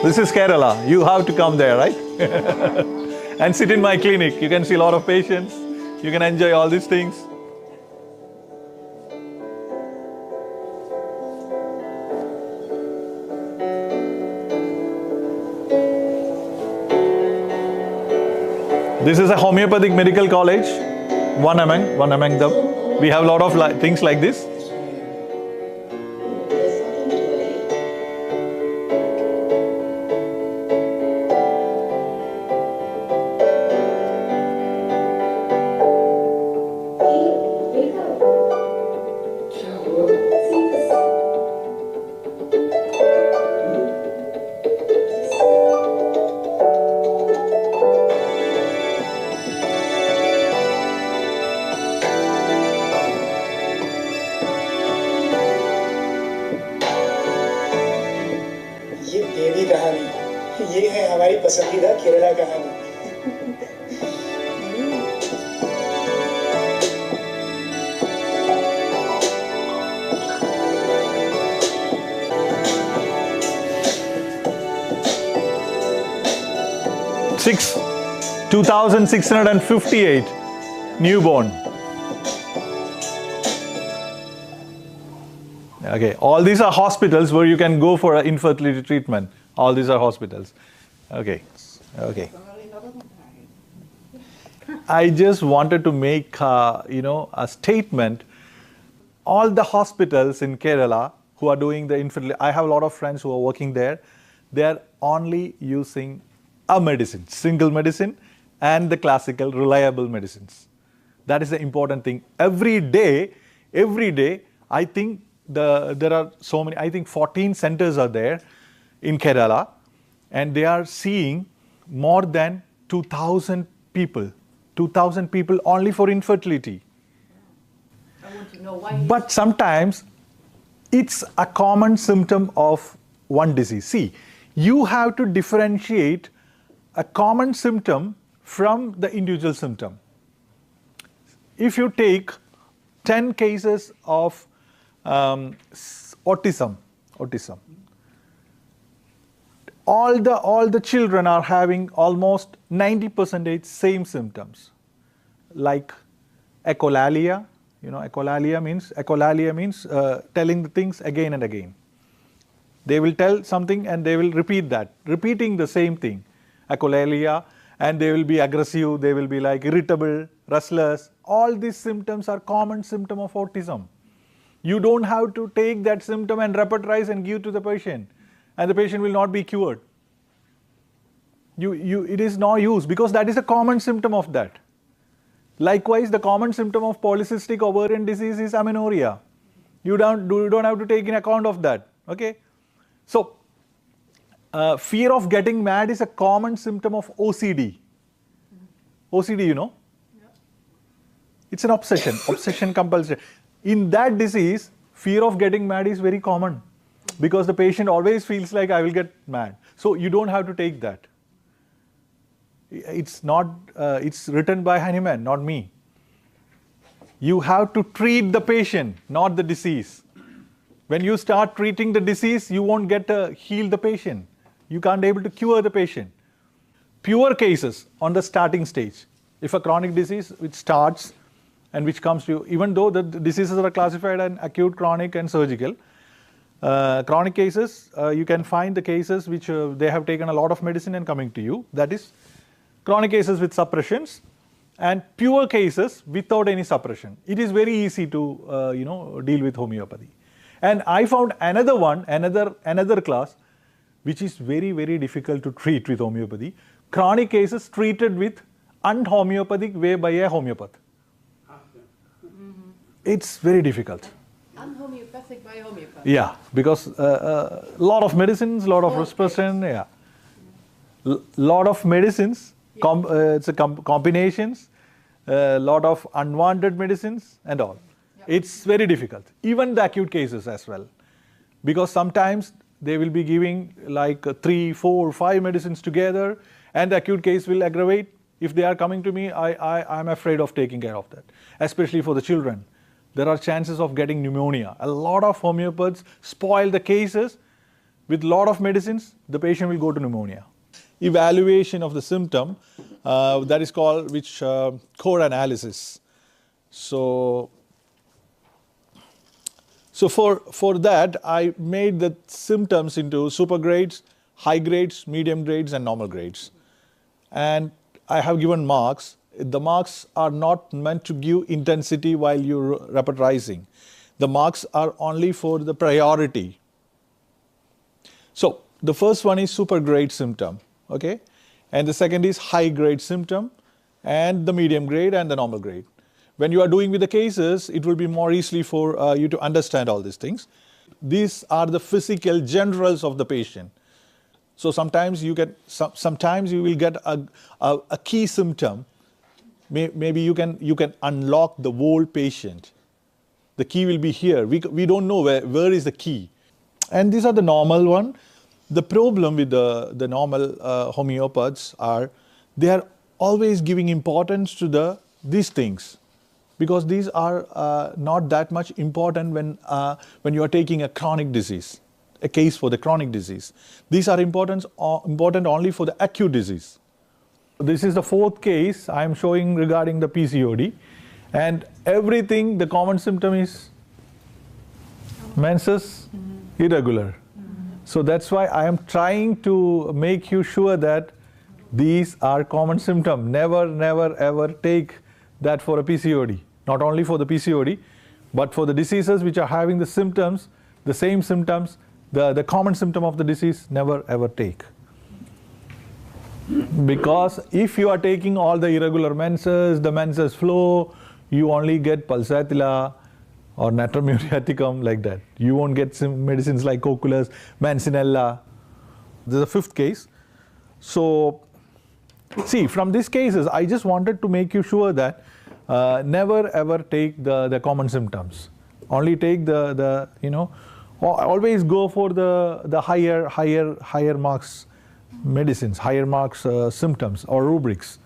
This is Kerala. You have to come there, right? And sit in my clinic. You can see a lot of patients. You can enjoy all these things. This is a homeopathic medical college, one among them. We have a lot of things like this. ये है हमारी पसंदीदा केरला कहानी। Six, 2,658 newborn. Okay, all these are hospitals where you can go for infertility treatment. All these are hospitals. Okay. I just wanted to make a statement. All the hospitals in Kerala who are doing the infertility, I have a lot of friends who are working there. They are only using a medicine, single medicine, and the classical reliable medicines. That is the important thing. Every day, I think there are so many. I think 14 centers are there in Kerala, and they are seeing more than 2,000 people. 2,000 people only for infertility. I want to know why. But sometimes it's a common symptom of one disease. See, you have to differentiate a common symptom from the individual symptom. If you take 10 cases of autism, all the children are having almost 90% same symptoms, like echolalia. Echolalia means telling the things again and again. They will tell something and they will repeat that, repeating the same thing, echolalia, and they will be aggressive, they will be like irritable, restless. All these symptoms are common symptom of autism. You don't have to take that symptom and repertorize and give to the patient, and the patient will not be cured. It is no use, because that is a common symptom of that. Likewise, the common symptom of polycystic ovarian disease is amenorrhea. You don't have to take in account of that. Okay, so fear of getting mad is a common symptom of OCD. OCD, Yeah. It's an obsession compulsion. In that disease, fear of getting mad is very common, because the patient always feels like I will get mad. So you don't have to take that. It's written by Hahnemann, not me. You have to treat the patient, not the disease. When you start treating the disease, you won't get to heal the patient. You can't be able to cure the patient. Pure cases on the starting stage. If a chronic disease which starts and which comes to you, even though the diseases are classified in acute, chronic and surgical, chronic cases, you can find the cases which they have taken a lot of medicine and coming to you. That is chronic cases with suppressions, and pure cases without any suppression. It is very easy to deal with homeopathy. And I found another class which is very, very difficult to treat with homeopathy. Chronic cases treated with unhomeopathic way by a homeopath. It's very difficult. Unhomeopathic by homeopathy. Yeah, because a lot of medicines, lot of suppression, yeah. Lot of medicines, combinations, lot of unwanted medicines and all. Yeah. It's very difficult. Even the acute cases as well. Because sometimes they will be giving like 3, 4, 5 medicines together, and the acute case will aggravate. If they are coming to me, I'm afraid of taking care of that, especially for the children. There are chances of getting pneumonia. A lot of homeopaths spoil the cases with lot of medicines, the patient will go to pneumonia. Evaluation of the symptom, that is called core analysis. So for that, I made the symptoms into super grades, high grades, medium grades, and normal grades. And I have given marks. The marks are not meant to give intensity while you're repetizing. The marks are only for the priority. So the first one is super grade symptom, okay? And the second is high grade symptom, and the medium grade and the normal grade. When you are doing with the cases, it will be more easily for you to understand all these things. These are the physical generals of the patient. So sometimes you will get a key symptom. Maybe you can unlock the whole patient. The key will be here. We don't know where is the key. And these are the normal one. The problem with the normal homeopaths are they are always giving importance to these things, because these are not that much important when you are taking a chronic disease, a case for the chronic disease. These are important only for the acute disease. This is the fourth case I am showing regarding the PCOD, and everything, the common symptom is menses irregular. So that's why I am trying to make you sure that these are common symptoms. Never ever take that for a PCOD. Not only for the PCOD, but for the diseases which are having the symptoms, the same symptoms, the common symptom of the disease, never ever take. Because if you are taking all the irregular menses, the menses flow, you only get pulsatilla or natrum muriaticum, like that. You won't get some medicines like Coculus, Mancinella. This is the fifth case. So, see, from these cases, I just wanted to make you sure that never ever take the common symptoms. Only take always go for the higher marks medicines, higher marks symptoms or rubrics.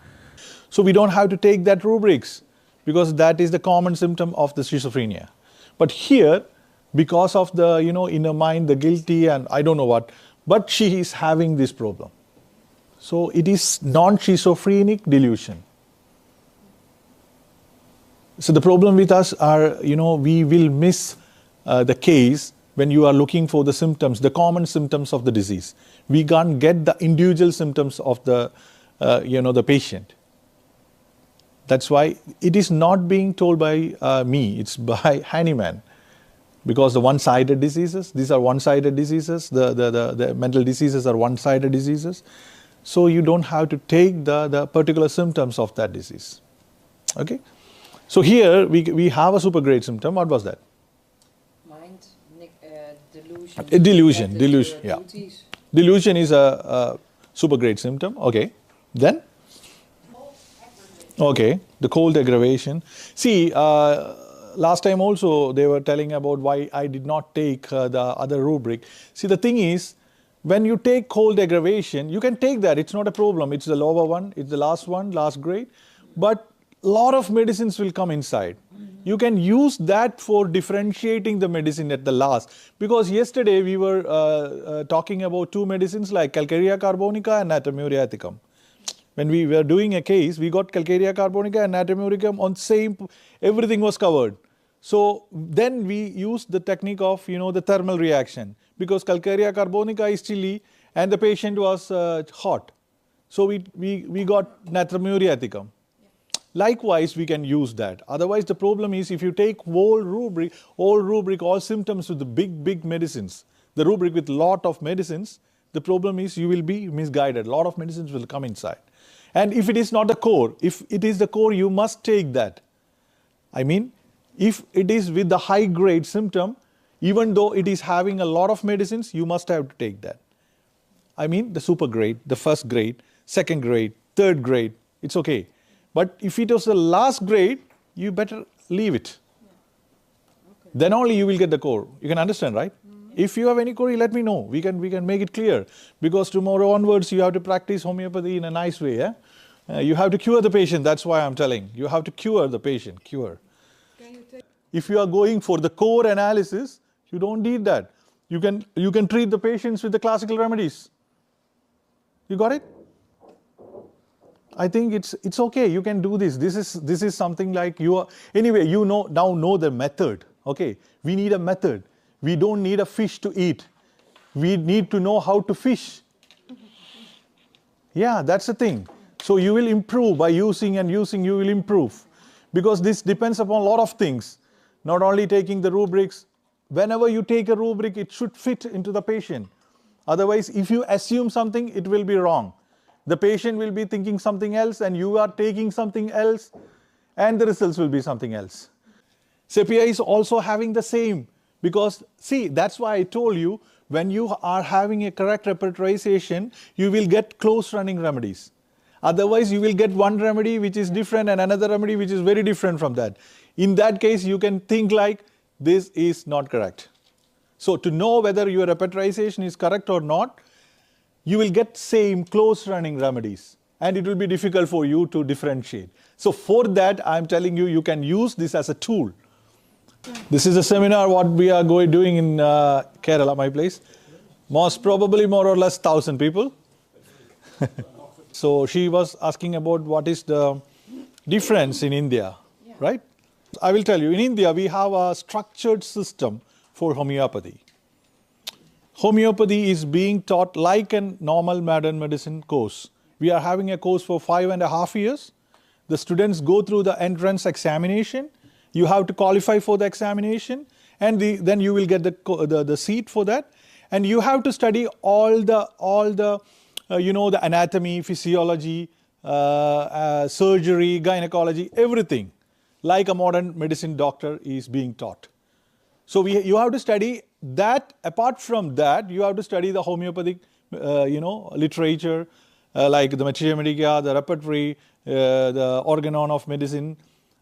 So we don't have to take that rubrics, because that is the common symptom of the schizophrenia. But here, because of the inner mind, the guilty and I don't know what, but she is having this problem. So it is non-schizophrenic delusion. So the problem with us are, we will miss the case when you are looking for the symptoms, the common symptoms of the disease. We can't get the individual symptoms of the patient. That's why it is not being told by me, it's by Hahnemann. Because the one-sided diseases, these are one-sided diseases, the mental diseases are one-sided diseases. So you don't have to take the particular symptoms of that disease. Okay? So here we have a super great symptom. What was that? Mind, delusion. Delusion, yeah. Delusion is a super great symptom. Okay. Then? Okay, the cold aggravation. See, last time also they were telling about why I did not take the other rubric. See, the thing is, when you take cold aggravation, you can take that. It's not a problem. It's the lower one. It's the last one, last grade. But a lot of medicines will come inside. You can use that for differentiating the medicine at the last. Because yesterday we were talking about two medicines like Calcarea carbonica and natrum muriaticum. When we were doing a case, we got Calcarea carbonica and natrum muriaticum on same, everything was covered. So then we used the technique of, the thermal reaction, because Calcarea carbonica is chilly and the patient was hot. So we got natrum muriaticum. Likewise, we can use that. Otherwise, the problem is if you take all rubric, all symptoms with the big medicines, the rubric with lot of medicines, the problem is you will be misguided. A lot of medicines will come inside. And if it is not the core, if it is the core, you must take that. I mean, if it is with the high grade symptom, even though it is having a lot of medicines, you must have to take that. I mean, the super grade, the first grade, second grade, third grade, it's okay. But if it was the last grade, you better leave it. Yeah. Okay. Then only you will get the core. You can understand, right? If you have any query, let me know. We can make it clear. Because tomorrow onwards, you have to practice homeopathy in a nice way. Yeah? You have to cure the patient. That's why I'm telling. You have to cure the patient. Cure. Can you take If you are going for the core analysis, you don't need that. You can treat the patients with the classical remedies. You got it? I think it's okay. You can do this. This is something like you are anyway. You now know the method. Okay. We need a method. We don't need a fish to eat. We need to know how to fish. Yeah, that's the thing. So you will improve by using and using. You will improve because this depends upon a lot of things. Not only taking the rubrics. Whenever you take a rubric, it should fit into the patient. Otherwise, if you assume something, it will be wrong. The patient will be thinking something else and you are taking something else and the results will be something else. Sepia is also having the same because see, that's why I told you when you are having a correct repertorization, you will get close running remedies. Otherwise, you will get one remedy which is different and another remedy which is very different from that. In that case, you can think like this is not correct. So to know whether your repertorization is correct or not, you will get same close running remedies and it will be difficult for you to differentiate. So for that, I am telling you, you can use this as a tool. This is a seminar what we are doing in Kerala, my place. Most probably more or less 1,000 people. So she was asking about what is the difference in India, right? I will tell you, in India we have a structured system for homeopathy. Homeopathy is being taught like a normal modern medicine course. We are having a course for 5.5 years. The students go through the entrance examination. You have to qualify for the examination and then you will get the seat for that. And you have to study all the the anatomy, physiology, surgery, gynecology, everything like a modern medicine doctor is being taught. So you have to study that. Apart from that, you have to study the homeopathic, literature, like the Materia Medica, the repertory, the organon of medicine,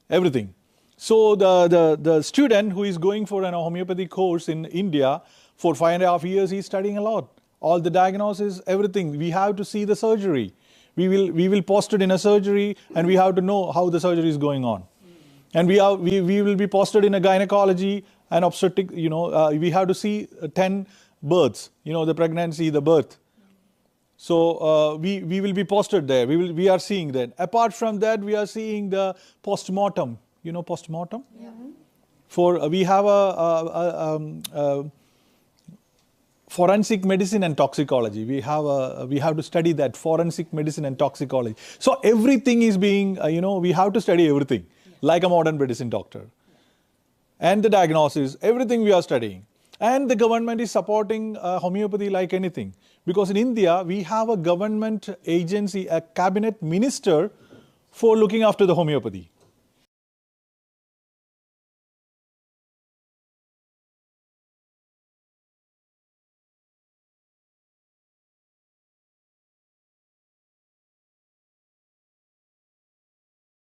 everything. So the student who is going for an homeopathic course in India for 5.5 years, he is studying a lot. All the diagnosis, everything. We have to see the surgery. We will post it in a surgery, and we have to know how the surgery is going on. And we will be posted in a gynecology and obstetric. We have to see 10 births. The pregnancy, the birth. So we will be posted there. We are seeing that. Apart from that, we are seeing the postmortem. Postmortem. Yeah. We have a forensic medicine and toxicology. We have to study that forensic medicine and toxicology. So everything is being we have to study everything like a modern medicine doctor. And the diagnosis, everything we are studying. And the government is supporting homeopathy like anything. Because in India, we have a government agency, a cabinet minister for looking after the homeopathy.